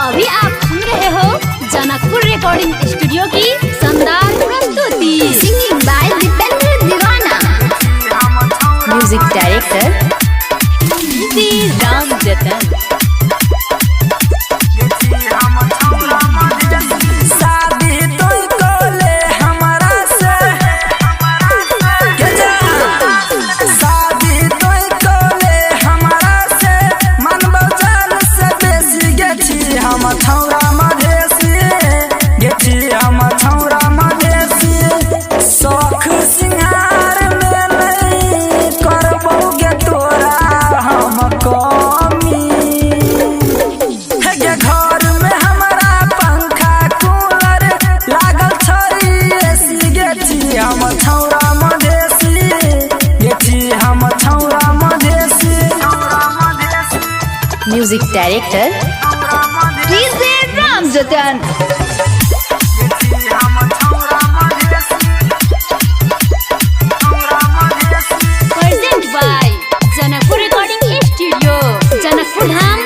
अभी आप सुन रहे हो जनकपुर रिकॉर्डिंग स्टूडियो की शानदार प्रस्तुति। सिंगिंग बाय दीपेंद्र दीवाना। म्यूजिक डायरेक्टर राम जतन। Music director Ram Jatan. Present by Janakpur recording studio, Janakpur Dham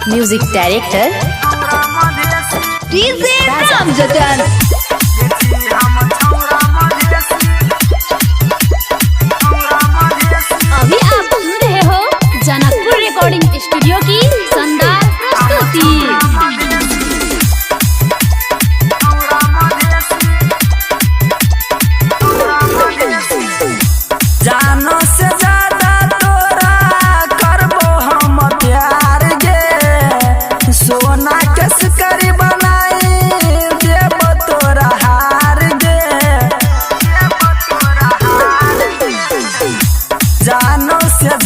music director Ram Jatan. अभी आप सुन रहे हो जनकपुर रिकॉर्डिंग स्टूडियो की शानदार प्रस्तुति। जानो से ज्यादा तोरा करबो हम प्यार गे, सोना कस करी बनाई देव तोरा हार गे। जानो से